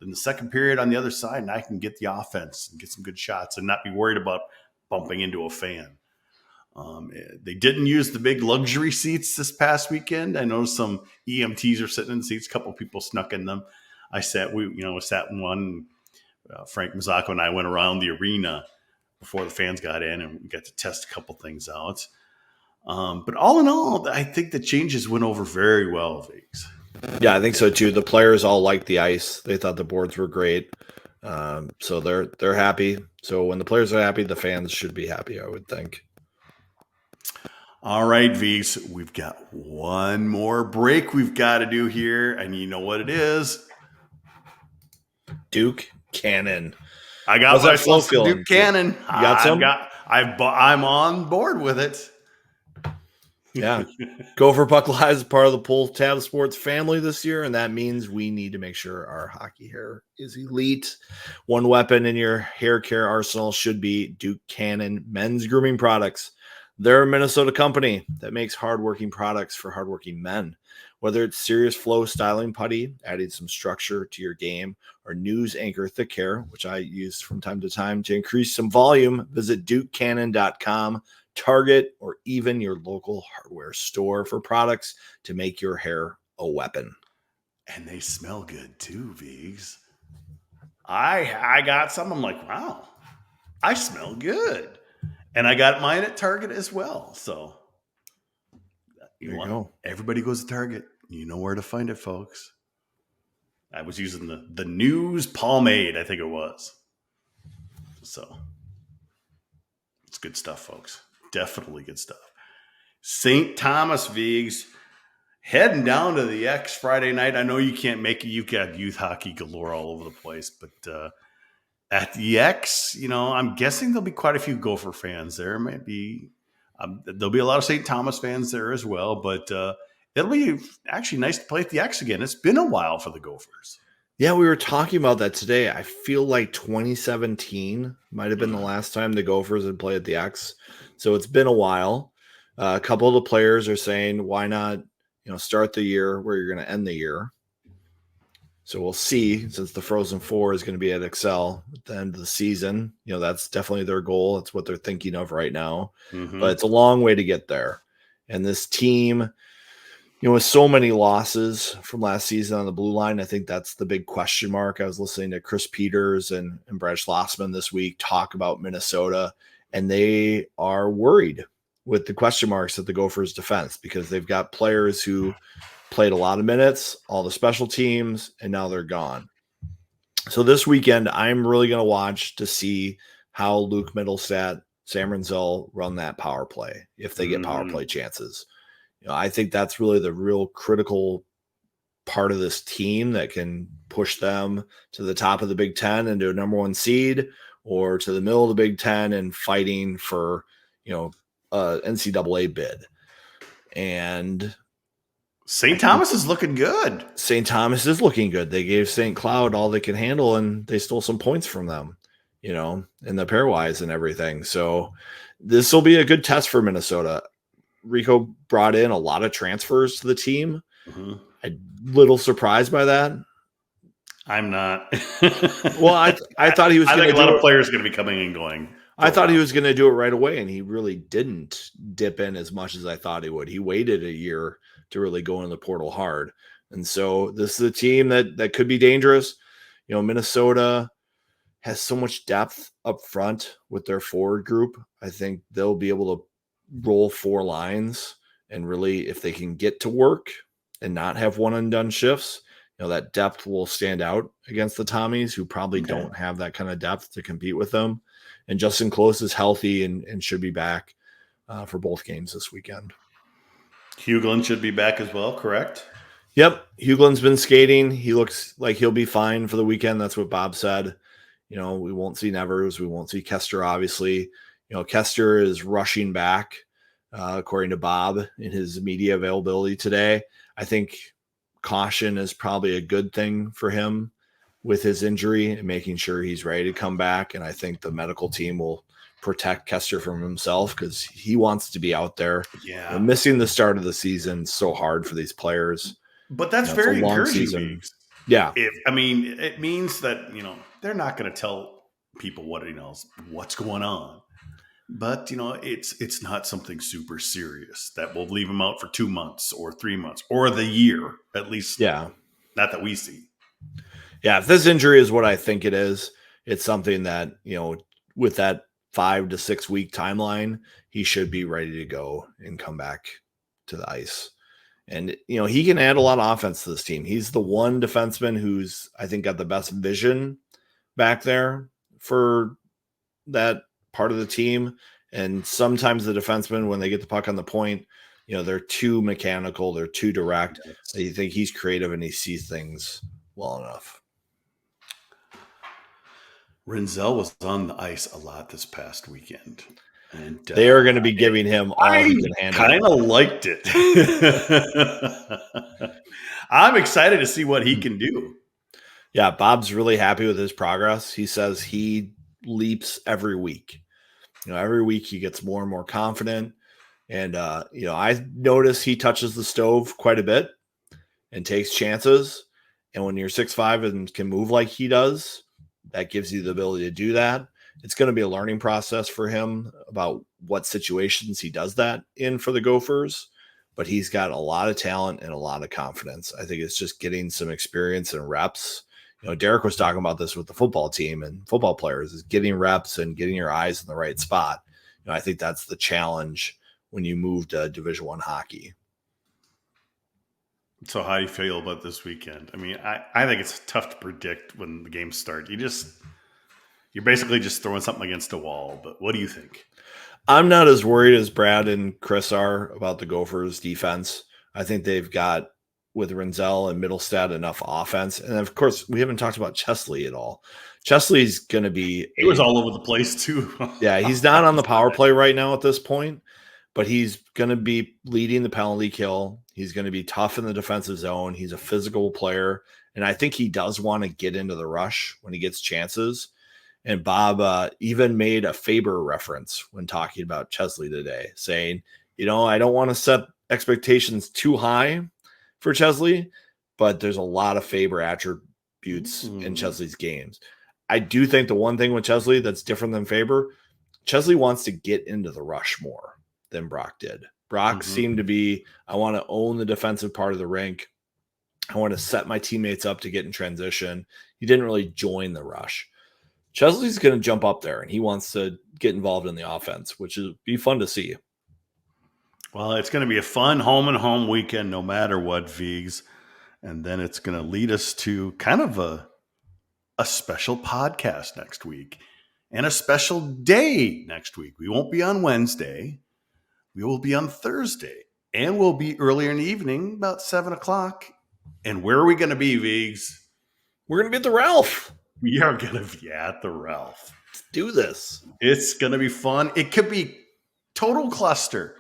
S1: in the second period on the other side, and I can get the offense and get some good shots and not be worried about bumping into a fan. They didn't use the big luxury seats this past weekend. I noticed some EMTs are sitting in seats. A couple of people snuck in them. I sat in one. Frank Mazzocco and I went around the arena before the fans got in, and we got to test a couple things out. But all in all, I think the changes went over very well, Viggs.
S2: Yeah, I think so too. The players all liked the ice. They thought the boards were great. So they're happy. So when the players are happy, the fans should be happy, I would think.
S1: All right, Viggs, we've got one more break we've got to do here, and you know what it is.
S2: Duke Cannon.
S1: I got myself some Duke Cannon. You
S2: got some?
S1: I'm on board with it.
S2: Yeah. Gopher Puck Live is part of the Pull Tab Sports family this year, and that means we need to make sure our hockey hair is elite. One weapon in your hair care arsenal should be Duke Cannon men's grooming products. They're a Minnesota company that makes hardworking products for hardworking men. Whether it's Serious Flow styling putty, adding some structure to your game, or News Anchor thick hair, which I use from time to time to increase some volume, visit DukeCannon.com, Target, or even your local hardware store for products to make your hair a weapon.
S1: And they smell good too, Viggs. I got some. I'm like, wow, I smell good. And I got mine at Target as well. So you know, everybody goes to Target. You know where to find it, folks. I was using the News Pomade, I think it was. So it's good stuff, folks. Definitely good stuff. St. Thomas, Viggs, heading down to the X Friday night. I know you can't make it. You've got youth hockey galore all over the place, but at the X, I'm guessing there'll be quite a few Gopher fans there. Might be there'll be a lot of St. Thomas fans there as well, but it'll be actually nice to play at the X again. It's been a while for the Gophers.
S2: Yeah, we were talking about that today. I feel like 2017 might have been the last time the Gophers had played at the X. So it's been a while. A couple of the players are saying, why not, start the year where you're going to end the year. So we'll see, since the Frozen Four is going to be at Excel at the end of the season. That's definitely their goal. That's what they're thinking of right now.
S1: Mm-hmm.
S2: But it's a long way to get there. And this team, with so many losses from last season on the blue line, I think that's the big question mark. I was listening to Chris Peters and Brad Schlossman this week talk about Minnesota, and they are worried with the question marks at the Gophers defense because they've got players who played a lot of minutes, all the special teams, and now they're gone. So this weekend, I'm really going to watch to see how Luke Middlestat, Sam Renzel run that power play, if they get power play chances. I think that's really the real critical part of this team that can push them to the top of the Big Ten and to a number one seed, or to the middle of the Big Ten and fighting for, NCAA bid. And
S1: St. Thomas is looking good.
S2: St. Thomas is looking good. They gave St. Cloud all they can handle, and they stole some points from them, in the pairwise and everything. So this will be a good test for Minnesota. Rico brought in a lot of transfers to the team.
S1: Mm-hmm.
S2: I'm a little surprised by that.
S1: I'm not.
S2: Well, I thought he was going to do
S1: a lot of players going to be coming and going.
S2: I thought he was going to do it right away, and he really didn't dip in as much as I thought he would. He waited a year to really go in the portal hard. And so this is a team that could be dangerous. Minnesota has so much depth up front with their forward group. I think they'll be able to roll four lines, and really, if they can get to work and not have one and done shifts, that depth will stand out against the Tommies, who probably don't have that kind of depth to compete with them. And Justin Close is healthy and should be back for both games this weekend.
S1: Hughlin should be back as well, correct?
S2: Yep. Huglin's been skating. He looks like he'll be fine for the weekend. That's what Bob said. We won't see Nevers. We won't see Kester, obviously. Kester is rushing back, according to Bob, in his media availability today. I think caution is probably a good thing for him with his injury and making sure he's ready to come back. And I think the medical team will protect Kester from himself because he wants to be out there.
S1: Yeah.
S2: Missing the start of the season is so hard for these players.
S1: But that's very encouraging.
S2: Season. Yeah.
S1: It means that, they're not going to tell people what's going on. But, it's not something super serious that will leave him out for 2 months or 3 months or the year, at least.
S2: Yeah.
S1: Not that we see.
S2: Yeah. If this injury is what I think it is, it's something that, with that 5 to 6 week timeline, he should be ready to go and come back to the ice. And, he can add a lot of offense to this team. He's the one defenseman who's, I think, got the best vision back there for that part of the team. And sometimes the defensemen, when they get the puck on the point, they're too mechanical, they're too direct. You think he's creative and he sees things well enough.
S1: Renzel was on the ice a lot this past weekend. And
S2: they are going to be giving him all he can handle.
S1: I kind of liked it. I'm excited to see what he can do.
S2: Yeah, Bob's really happy with his progress. He says he leaps every week. Every week he gets more and more confident. And, I notice he touches the stove quite a bit and takes chances. And when you're 6'5" and can move like he does, that gives you the ability to do that. It's going to be a learning process for him about what situations he does that in for the Gophers, but he's got a lot of talent and a lot of confidence. I think it's just getting some experience and reps. Derek was talking about this with the football team and football players, is getting reps and getting your eyes in the right spot. I think that's the challenge when you move to Division I hockey.
S1: So how do you feel about this weekend? I mean, I think it's tough to predict when the games start. You're basically just throwing something against a wall, but what do you think?
S2: I'm not as worried as Brad and Chris are about the Gophers defense. I think they've got, with Renzel and Middlestat, enough offense. And of course, we haven't talked about Chesley at all. Chesley's going to be...
S1: He was all over the place too.
S2: Yeah, he's not on the power play right now at this point, but he's going to be leading the penalty kill. He's going to be tough in the defensive zone. He's a physical player, And I think he does want to get into the rush when he gets chances. And Bob even made a Faber reference when talking about Chesley today, saying, I don't want to set expectations too high for Chesley, but there's a lot of Faber attributes in Chesley's games. I do think the one thing with Chesley that's different than Faber, Chesley wants to get into the rush more than Brock did. Brock seemed to be, I want to own the defensive part of the rink. I want to set my teammates up to get in transition. He didn't really join the rush. Chesley's going to jump up there, and he wants to get involved in the offense, which will be fun to see.
S1: Well, it's going to be a fun home weekend no matter what, Vigs. And then it's going to lead us to kind of a special podcast next week and a special day next week. We won't be on Wednesday. We will be on Thursday. And we'll be earlier in the evening, about 7 o'clock. And where are we going to be, Vigs?
S2: We're going to be at the Ralph.
S1: We are going to be at the Ralph.
S2: Let's do this.
S1: It's going to be fun. It could be total cluster.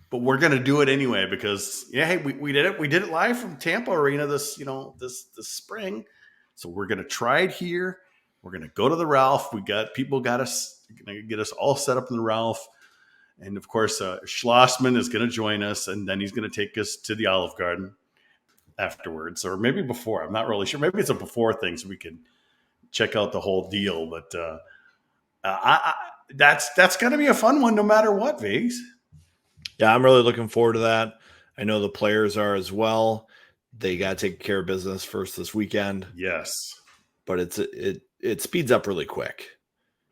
S1: But we're going to do it anyway because, hey, we did it. We did it live from Tampa Arena this spring. So we're going to try it here. We're going to go to the Ralph. Got us going to get us all set up in the Ralph. And, of course, Schlossman is going to join us, and then he's going to take us to the Olive Garden afterwards, or maybe before. I'm not really sure. Maybe it's a before thing so we can check out the whole deal. But that's going to be a fun one no matter what, Vigs.
S2: Yeah, I'm really looking forward to that. I know the players are as well. They got to take care of business first this weekend.
S1: Yes.
S2: But it speeds up really quick.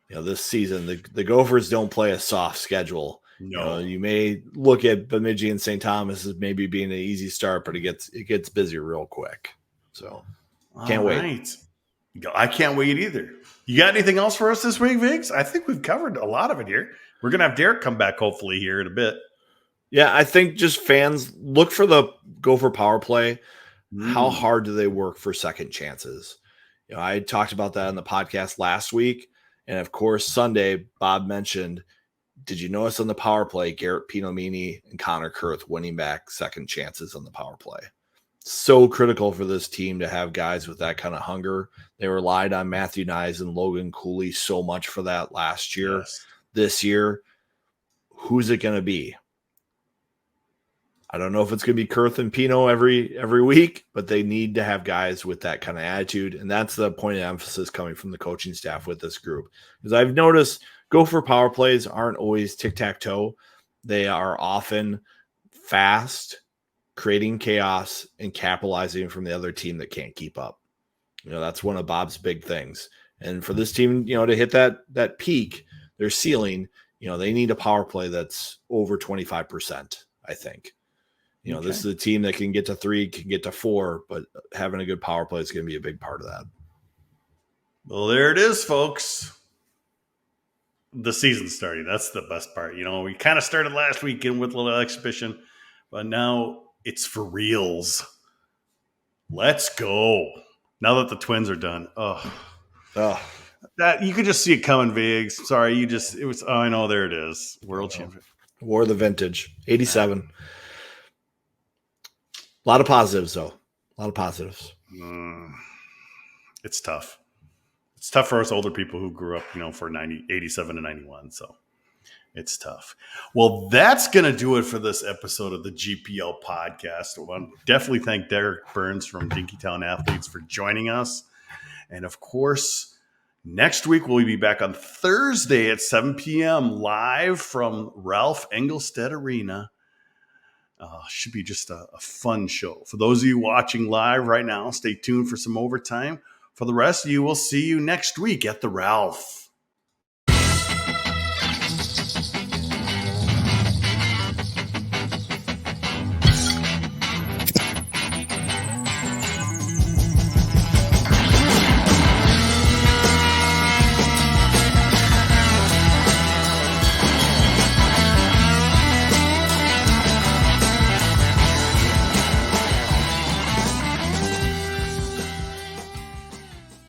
S2: This season, the Gophers don't play a soft schedule.
S1: No.
S2: You may look at Bemidji and St. Thomas as maybe being an easy start, but it gets busy real quick. So can't wait.
S1: I can't wait either. You got anything else for us this week, Vigs? I think we've covered a lot of it here. We're going to have Derek come back hopefully here in a bit.
S2: Yeah, I think just fans look for the Gopher power play. How hard do they work for second chances? I talked about that on the podcast last week. And of course, Sunday, Bob mentioned, did you notice on the power play, Garrett Pinomini and Connor Kurth winning back second chances on the power play? So critical for this team to have guys with that kind of hunger. They relied on Matthew Nyes and Logan Cooley so much for that last year.
S1: Yes.
S2: This year, who's it going to be? I don't know if it's going to be Kurth and Pino every week, but they need to have guys with that kind of attitude. And that's the point of emphasis coming from the coaching staff with this group. Because I've noticed Gopher power plays aren't always tic-tac-toe. They are often fast, creating chaos, and capitalizing from the other team that can't keep up. That's one of Bob's big things. And for this team, to hit that peak, their ceiling, they need a power play that's over 25%, I think.
S1: Okay.
S2: This is a team that can get to 3, can get to 4, but having a good power play is going to be a big part of that.
S1: Well, there it is, folks. The season starting. That's the best part. We kind of started last weekend with a little exhibition, but now it's for reals. Let's go. Now that the Twins are done. That you could just see it coming, Vigs. Sorry, I know, there it is. World champion.
S2: Wore the vintage. 87. A lot of positives, though. A lot of positives.
S1: It's tough. It's tough for us older people who grew up, for 87 to 91. So it's tough. Well, that's going to do it for this episode of the GPL podcast. I want to definitely thank Derek Burns from Dinkytown Athletes for joining us. And of course, next week we'll be back on Thursday at 7 p.m. live from Ralph Engelstedt Arena. Should be just a fun show. For those of you watching live right now, stay tuned for some overtime. For the rest of you, we'll see you next week at the Ralph.